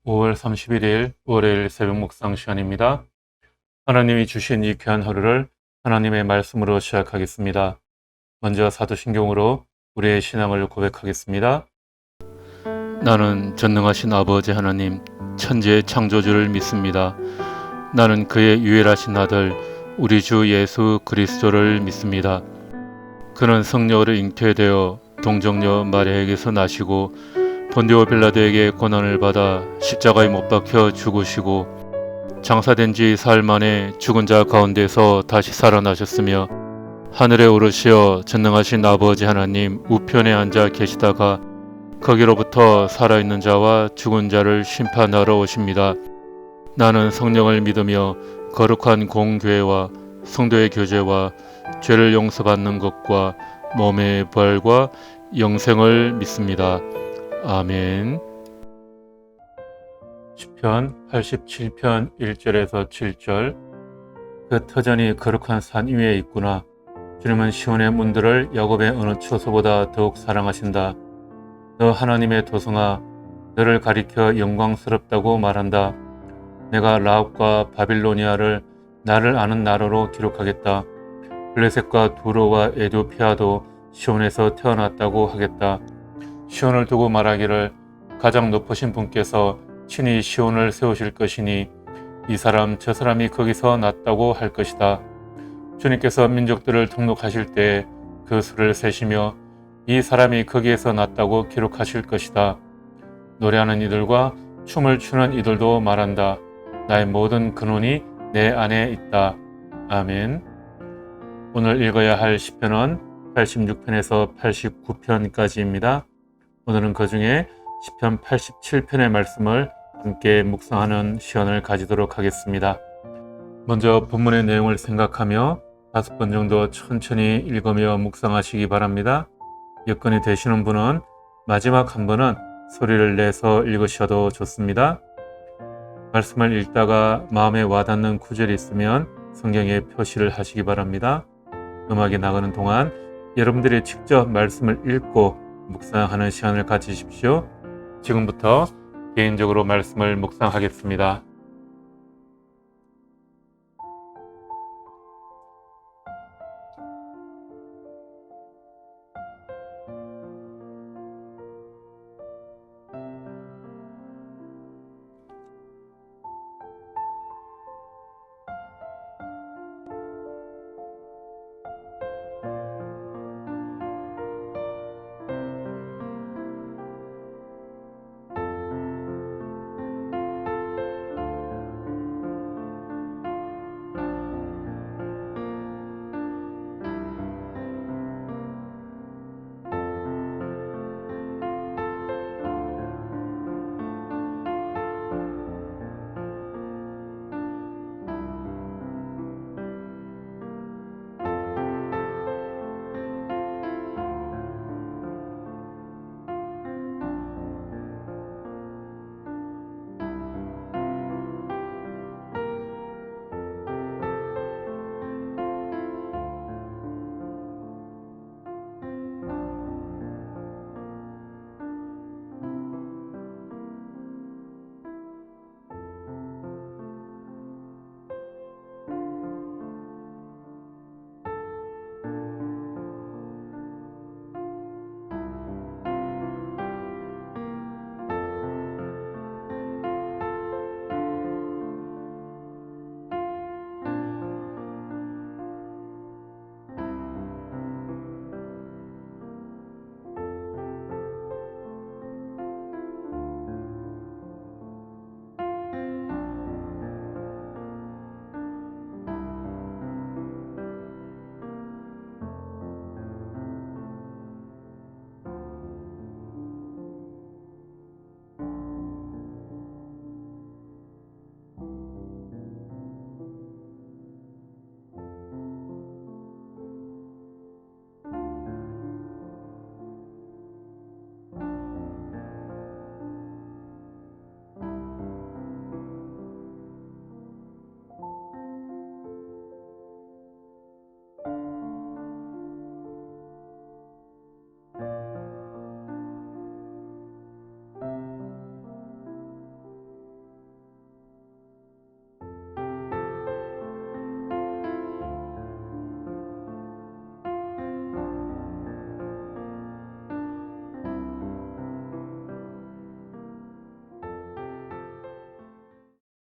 5월 31일 월요일 새벽 묵상 시간입니다. 하나님이 주신 이 귀한 하루를 하나님의 말씀으로 시작하겠습니다. 먼저 사도신경으로 우리의 신앙을 고백하겠습니다. 나는 전능하신 아버지 하나님, 천지의 창조주를 믿습니다. 나는 그의 유일하신 아들, 우리 주 예수 그리스도를 믿습니다. 그는 성령으로 잉태되어 동정녀 마리아에게서 나시고 본디오 빌라도에게 고난을 받아 십자가에 못 박혀 죽으시고 장사된 지 사흘 만에 죽은 자 가운데서 다시 살아나셨으며 하늘에 오르시어 전능하신 아버지 하나님 우편에 앉아 계시다가 거기로부터 살아있는 자와 죽은 자를 심판하러 오십니다. 나는 성령을 믿으며 거룩한 공교회와 성도의 교제와 죄를 용서받는 것과 몸의 부활과 영생을 믿습니다. 아멘. 시편 87편 1절에서 7절. 그 터전이 거룩한 산 위에 있구나. 주님은 시온의 문들을 야곱의 어느 처소보다 더욱 사랑하신다. 너 하나님의 도성아, 너를 가리켜 영광스럽다고 말한다. 내가 라합과 바빌로니아를 나를 아는 나라로 기록하겠다. 블레셋과 두로와 에도피아도 시온에서 태어났다고 하겠다. 시온을 두고 말하기를 가장 높으신 분께서 친히 시온을 세우실 것이니 이 사람 저 사람이 거기서 났다고 할 것이다. 주님께서 민족들을 등록하실 때에 그 수를 세시며 이 사람이 거기에서 났다고 기록하실 것이다. 노래하는 이들과 춤을 추는 이들도 말한다. 나의 모든 근원이 내 안에 있다. 아멘. 오늘 읽어야 할 시편은 86편에서 89편까지입니다. 오늘은 그 중에 시편 87편의 말씀을 함께 묵상하는 시간을 가지도록 하겠습니다. 먼저 본문의 내용을 생각하며 5번 정도 천천히 읽으며 묵상하시기 바랍니다. 여건이 되시는 분은 마지막 한 번은 소리를 내서 읽으셔도 좋습니다. 말씀을 읽다가 마음에 와닿는 구절이 있으면 성경에 표시를 하시기 바랍니다. 음악이 나가는 동안 여러분들이 직접 말씀을 읽고 묵상하는 시간을 가지십시오. 지금부터 개인적으로 말씀을 묵상하겠습니다.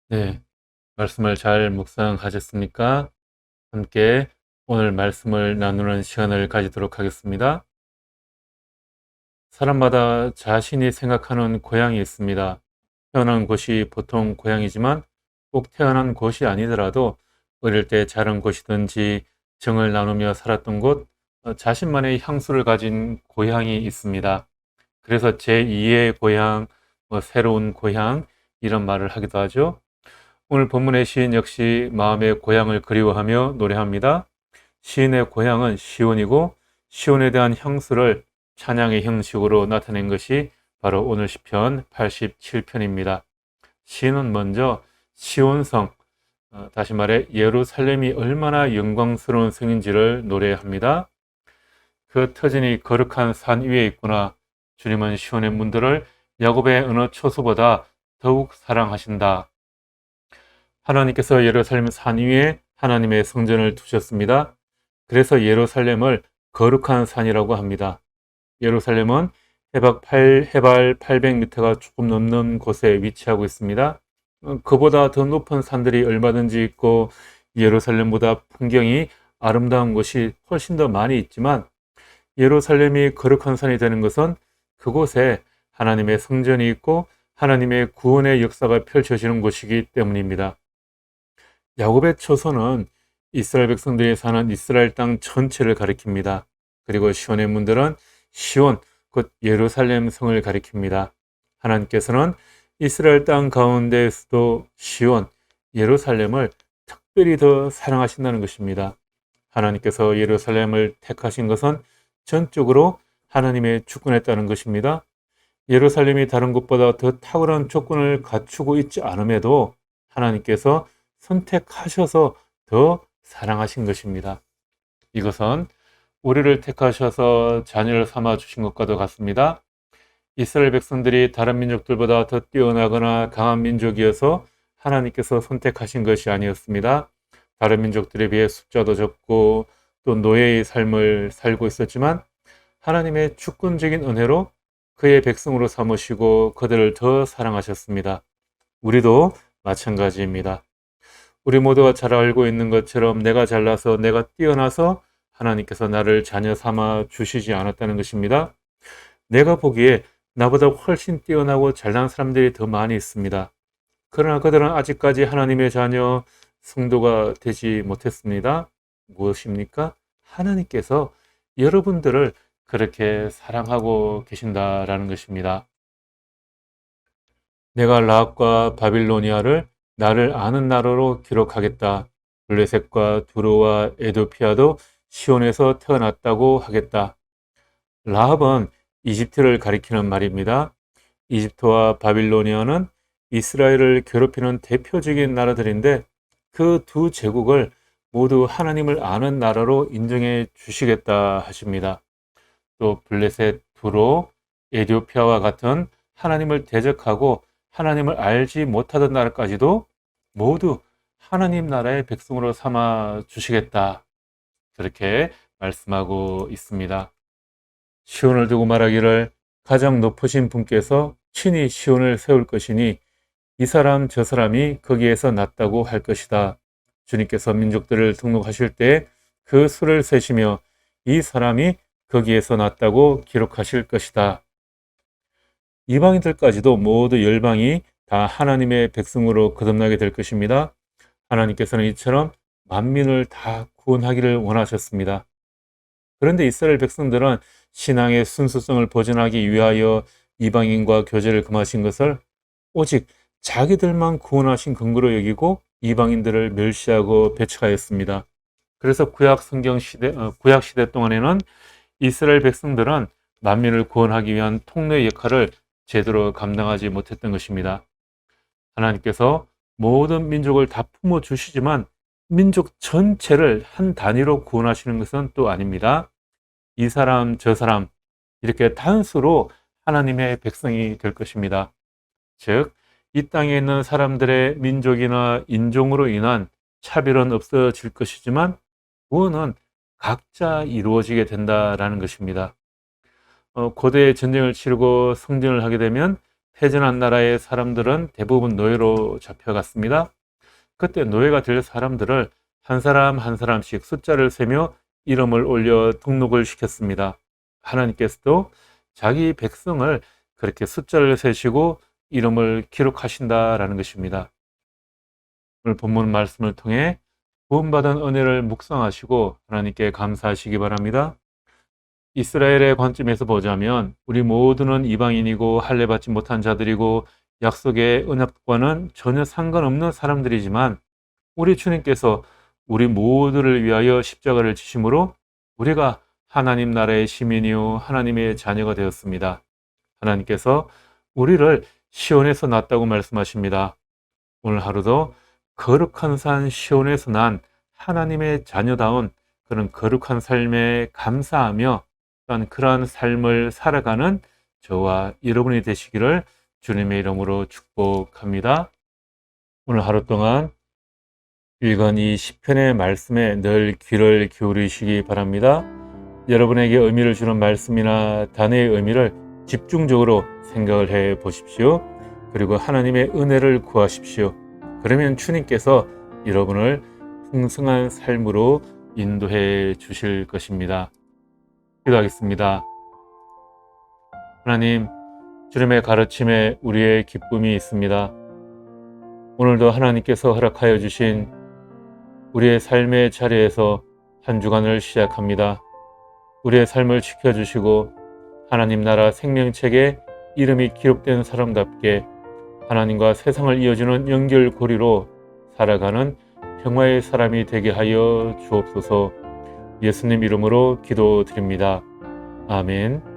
네, 말씀을 잘 묵상하셨습니까? 함께 오늘 말씀을 나누는 시간을 가지도록 하겠습니다. 사람마다 자신이 생각하는 고향이 있습니다. 태어난 곳이 보통 고향이지만 꼭 태어난 곳이 아니더라도 어릴 때 자란 곳이든지 정을 나누며 살았던 곳, 자신만의 향수를 가진 고향이 있습니다. 그래서 제2의 고향, 새로운 고향 이런 말을 하기도 하죠. 오늘 본문의 시인 역시 마음의 고향을 그리워하며 노래합니다. 시인의 고향은 시온이고 시온에 대한 향수를 찬양의 형식으로 나타낸 것이 바로 오늘 시편 87편입니다. 시인은 먼저 시온성, 다시 말해 예루살렘이 얼마나 영광스러운 성인지를 노래합니다. 그 터전이 거룩한 산 위에 있구나. 주님은 시온의 문들을 야곱의 어느 초소보다 더욱 사랑하신다. 하나님께서 예루살렘 산 위에 하나님의 성전을 두셨습니다. 그래서 예루살렘을 거룩한 산이라고 합니다. 예루살렘은 해발 800m가 조금 넘는 곳에 위치하고 있습니다. 그보다 더 높은 산들이 얼마든지 있고 예루살렘보다 풍경이 아름다운 곳이 훨씬 더 많이 있지만 예루살렘이 거룩한 산이 되는 것은 그곳에 하나님의 성전이 있고 하나님의 구원의 역사가 펼쳐지는 곳이기 때문입니다. 야곱의 초소는 이스라엘 백성들이 사는 이스라엘 땅 전체를 가리킵니다. 그리고 시온의 문들은 시온, 곧 예루살렘 성을 가리킵니다. 하나님께서는 이스라엘 땅 가운데에서도 시온, 예루살렘을 특별히 더 사랑하신다는 것입니다. 하나님께서 예루살렘을 택하신 것은 전적으로 하나님의 주권에 따른 것입니다. 예루살렘이 다른 곳보다 더 탁월한 조건을 갖추고 있지 않음에도 하나님께서 선택하셔서 더 사랑하신 것입니다. 이것은 우리를 택하셔서 자녀를 삼아 주신 것과도 같습니다. 이스라엘 백성들이 다른 민족들보다 더 뛰어나거나 강한 민족이어서 하나님께서 선택하신 것이 아니었습니다. 다른 민족들에 비해 숫자도 적고 또 노예의 삶을 살고 있었지만 하나님의 주권적인 은혜로 그의 백성으로 삼으시고 그들을 더 사랑하셨습니다. 우리도 마찬가지입니다. 우리 모두가 잘 알고 있는 것처럼 내가 잘나서 내가 뛰어나서 하나님께서 나를 자녀 삼아 주시지 않았다는 것입니다. 내가 보기에 나보다 훨씬 뛰어나고 잘난 사람들이 더 많이 있습니다. 그러나 그들은 아직까지 하나님의 자녀, 성도가 되지 못했습니다. 무엇입니까? 하나님께서 여러분들을 그렇게 사랑하고 계신다라는 것입니다. 내가 라합과 바빌로니아를 나를 아는 나라로 기록하겠다. 블레셋과 두로와 에도피아도 시온에서 태어났다고 하겠다. 라합은 이집트를 가리키는 말입니다. 이집트와 바빌로니아는 이스라엘을 괴롭히는 대표적인 나라들인데 그 두 제국을 모두 하나님을 아는 나라로 인정해 주시겠다 하십니다. 또 블레셋, 두로, 에디오피아와 같은 하나님을 대적하고 하나님을 알지 못하던 나라까지도 모두 하나님 나라의 백성으로 삼아 주시겠다. 그렇게 말씀하고 있습니다. 시온을 두고 말하기를 가장 높으신 분께서 친히 시온을 세울 것이니 이 사람 저 사람이 거기에서 났다고 할 것이다. 주님께서 민족들을 등록하실 때 그 수를 세시며 이 사람이 거기에서 났다고 기록하실 것이다. 이방인들까지도 모두 열방이 다 하나님의 백성으로 거듭나게 될 것입니다. 하나님께서는 이처럼 만민을 다 구원하기를 원하셨습니다. 그런데 이스라엘 백성들은 신앙의 순수성을 보존하기 위하여 이방인과 교제를 금하신 것을 오직 자기들만 구원하신 근거로 여기고 이방인들을 멸시하고 배척하였습니다. 그래서 구약 시대 동안에는 이스라엘 백성들은 만민을 구원하기 위한 통로의 역할을 제대로 감당하지 못했던 것입니다. 하나님께서 모든 민족을 다 품어 주시지만 민족 전체를 한 단위로 구원하시는 것은 또 아닙니다. 이 사람 저 사람 이렇게 단수로 하나님의 백성이 될 것입니다. 즉, 이 땅에 있는 사람들의 민족이나 인종으로 인한 차별은 없어질 것이지만 구원은 각자 이루어지게 된다라는 것입니다. 고대 전쟁을 치르고 승전을 하게 되면 패전한 나라의 사람들은 대부분 노예로 잡혀갔습니다. 그때 노예가 될 사람들을 한 사람 한 사람씩 숫자를 세며 이름을 올려 등록을 시켰습니다. 하나님께서도 자기 백성을 그렇게 숫자를 세시고 이름을 기록하신다라는 것입니다. 오늘 본문 말씀을 통해 구원받은 은혜를 묵상하시고 하나님께 감사하시기 바랍니다. 이스라엘의 관점에서 보자면 우리 모두는 이방인이고 할례받지 못한 자들이고 약속의 언약과는 전혀 상관없는 사람들이지만 우리 주님께서 우리 모두를 위하여 십자가를 지심으로 우리가 하나님 나라의 시민이요 하나님의 자녀가 되었습니다. 하나님께서 우리를 시온에서 낳았다고 말씀하십니다. 오늘 하루도 거룩한 산 시온에서 난 하나님의 자녀다운 그런 거룩한 삶에 감사하며 또한 그러한 삶을 살아가는 저와 여러분이 되시기를 주님의 이름으로 축복합니다. 오늘 하루 동안 읽은 이 시편의 말씀에 늘 귀를 기울이시기 바랍니다. 여러분에게 의미를 주는 말씀이나 단어의 의미를 집중적으로 생각을 해 보십시오. 그리고 하나님의 은혜를 구하십시오. 그러면 주님께서 여러분을 풍성한 삶으로 인도해 주실 것입니다. 기도하겠습니다. 하나님, 주님의 가르침에 우리의 기쁨이 있습니다. 오늘도 하나님께서 허락하여 주신 우리의 삶의 자리에서 한 주간을 시작합니다. 우리의 삶을 지켜주시고 하나님 나라 생명책에 이름이 기록된 사람답게 하나님과 세상을 이어주는 연결고리로 살아가는 평화의 사람이 되게 하여 주옵소서. 예수님 이름으로 기도드립니다. 아멘.